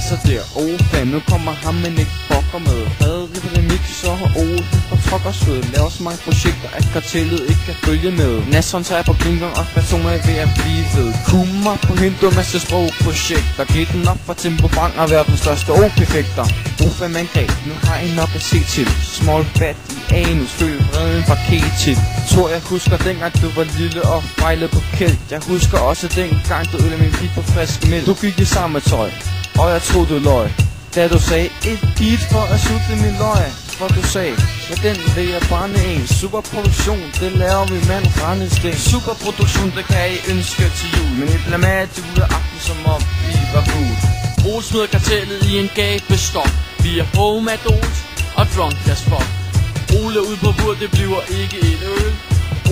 så der, fam, nu kommer ham, men ikke fucker med. Havde rippet remix, så har og fuckersved. Laver så mange projekter, at kartellet ikke kan følge med. Nasson tager på blinker, og personer er ved at blive ved. Kummer på hente masse sprogprojekter. Giv den op for Tempo Bang og være den største perfekter. Fam angreb, nu har I nok at se til. Small fat i anus, følg vreden fra K-tip. Tror jeg husker dengang du var lille og fejlede på kæld. Jeg husker også dengang du ødede min pige på frisk mælk. Du gik i samme tøj, og jeg troede du løg, da du sagde et beat for at sutte min løg. For du sagde, med den vil jeg brænde en. Superproduktion, det laver vi mand rændesten. Superproduktion, det kan I ønske til jul. Men I bliver med at du er aften, som om vi var fuld. Ole smider kartellet i en gabestok. Vi er home at Oles og drunk as fuck. Ole er ude på bord, det bliver ikke et øl.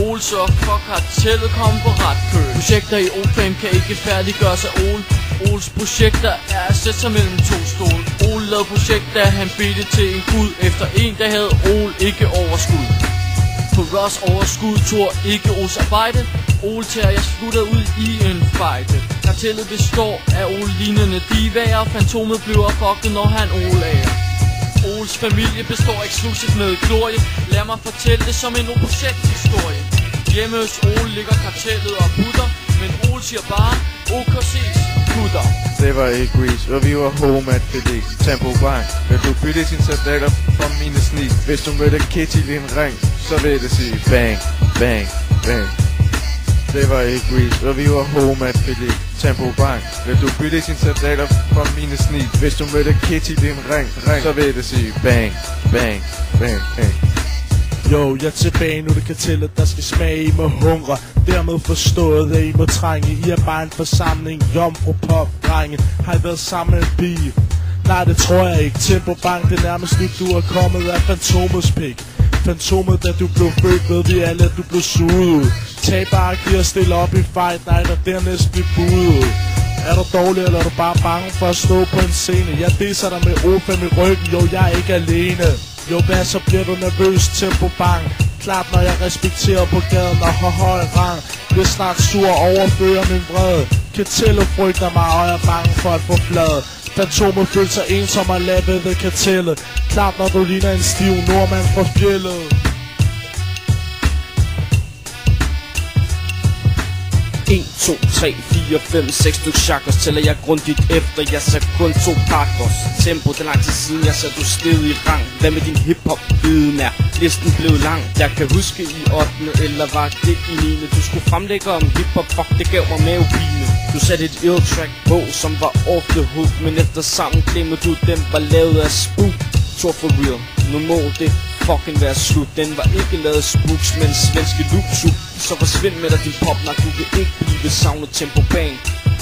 Ole så fuck kartellet, kom på ret køl. Projekter i O5 kan ikke færdiggøres af Ole. Oles projekter er at sætte sig mellem to stole. Ole lavede projekter, han bedte til en gud. Efter en dag havde Ole ikke overskud. På Ross overskud tog ikke Oles arbejde. Ole tager jeres skutter ud i en fejde. Kartellet består af Ole-lignende divaer. Fantomet bliver fucket, når han Ole-ager. Oles familie består eksklusivt med glorie. Lad mig fortælle det som en projekthistorie. Hjemme hos Ole ligger kartellet og putter, men Ole siger bare OKC's putter. Det var ikke Grease, og vi var home at Felix. Tempo Bang, vil du bytte sin soldater fra mine sneak? Hvis du mødte Kitty i en ring, så vil det sige bang, bang, bang. Det var ikke Grease, og vi var home at Felix. Tempo Bang, vil du bytte sin soldater fra mine sneak? Hvis du mødte Kitty i en ring, så vil det sige bang, bang, bang, bang. Jo, jeg er tilbage nu, det kartellet, der skal smage, I må hungre. Dermed forstået, at I må trænge. I er bare en forsamling, jomfru pop, drenge. Har I været sammen med en pige? Nej, det tror jeg ikke. Tempo Bang, det nærmest nyt, du er kommet af Fantomets pik. Fantomet, da du blev født, ved vi alle, at du blev suget ud. Tag bare giv og stille op i Fight Night, og dernæst blive budet ud. Er du dårlig, eller er du bare bange for at stå på en scene? Jeg disser dig med O5 i ryggen, jo, jeg er ikke alene. Jo, hvad så bliver du nervøs, Tempo Bang? Klart, når jeg respekterer på gaden og har høj rang. Bliver snart sur og overfører min vrede. Kartellet frygter mig, og jeg er bange for at få flade. Fantomet føler sig ensom og lavet ved kartellet. Klart, når du ligner en stiv nordmand fra fjellet. 1, 2, 3, 4, 5, 6 stykker chakras tæller jeg grundigt efter. Jeg ser kun 2 pakkers. Tempo, det er lang tid siden jeg satte du sted i rang. Hvad med din hiphop-viden er listen blevet lang? Jeg kan huske i 8. eller var det i 9. Du skulle fremlægge om hiphop, fuck det gav mig mavepine. Du satte et ill track på, som var off the hook. Men efter sammen glemmer du, den var lavet af spook. Så for real, nu må det fucking være slut. Den var ikke lavet spooks, men svenske loopsup. Så forsvind med dig din popnak, du vil ikke blive savnet. Tempo Bang,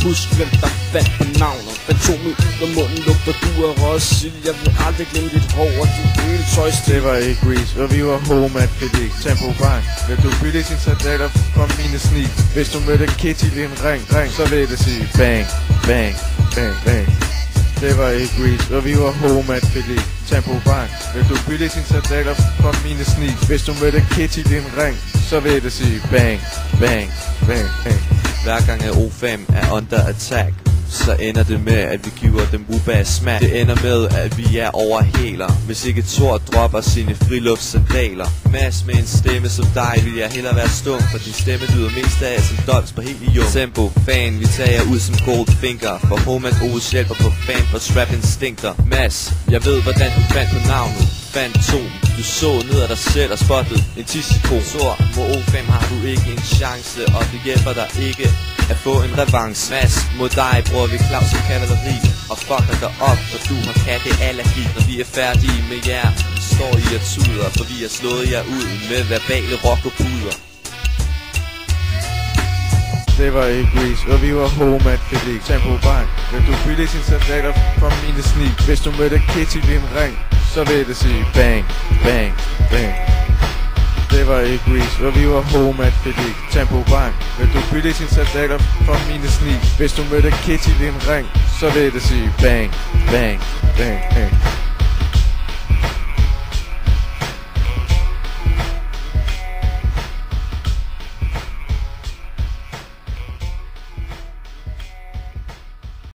husk hvem der fandt på navnet. Fantomet ud af munden lugter du af råsild. Jeg vil aldrig glemme dit hår og dit øltøjstil. Det var ikke Grease, og vi var home at Felix. Tempo Bang, vil du bytte sin soldater fra mine sneak? Hvis du mødte Kitty i en ring, så vil det sige bang, bang, bang, bang. Det var ikke Grease, og vi var home at Felix. Tempo Bang, vil du bytte sin soldater fra mine sneak? Hvis du mødte Kitty i en ring, så vil det sige bang, bang, bang, bang. Hver gang at O5 er under attack, så ender det med, at vi giver dem uba smack. Det ender med, at vi er over heler. Hvis ikke Thor dropper sine friluftssandaler. Mads med en stemme som dig, vil jeg hellere være stum. For din stemme lyder mest af som dols på helium. Tempo, fan, vi tager ud som Goldfinger. For Homan O's hjælper på fan for strap instinkter. Mads, jeg ved hvordan du fandt på navnet. Fantom, du så ned af dig selv og spottet en tissekon. Så må O5 har du ikke en chance, og det hjælper dig ikke at få en revanche. Mads, mod dig bruger vi Claus som kavaleri og fucker dig op, for du har katteallergi. Når vi er færdige med jer, står I og tuder, for vi har slået jer ud med verbale rock og puder. Det var ikke Grease, og vi var home at Felix. Tempo Bang, vil du bytte sin soldater fra mine sneak? Hvis du mødte Kitty i en ring, så vil det sige bang, bang, bang. Det var ikke Grease, og vi var home at Felix. Tempo Bang, vil du bytte sin soldater fra mine sneak? Hvis du mødte Kitty i en ring, så vil det sige bang, bang, bang, bang.